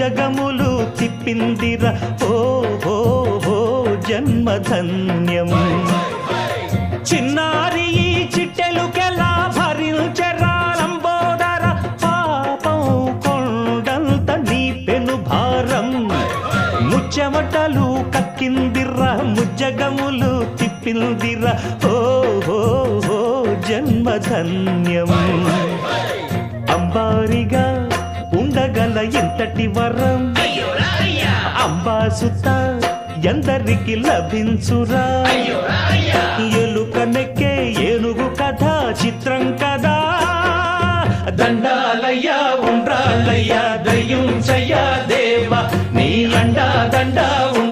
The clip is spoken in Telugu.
ముజ్జగములు తిప్పిందిరా ఓ హో హో జన్మధన్యం చిన్నారి ఈ చిట్టెలుకెలా భరించెరా లంబోదర పాపం కొండంత నీ పెను భారం ముచ్చెమటలు కక్కిందిరా ముజ్జగములు తిప్పిందిరా ఓ హో హో జన్మధన్యం అంబారిగా ఉండగల ఎంతటి వరం అంబాసుత ఎందరికి లభించురా ఎలుక నెక్కే ఏనుగు కథ చిత్రం కదా దండాలయ్యా ఉండ్రాళ్ళయ్యా దయ్యుంచయ్యా దేవ నీ అండా దండా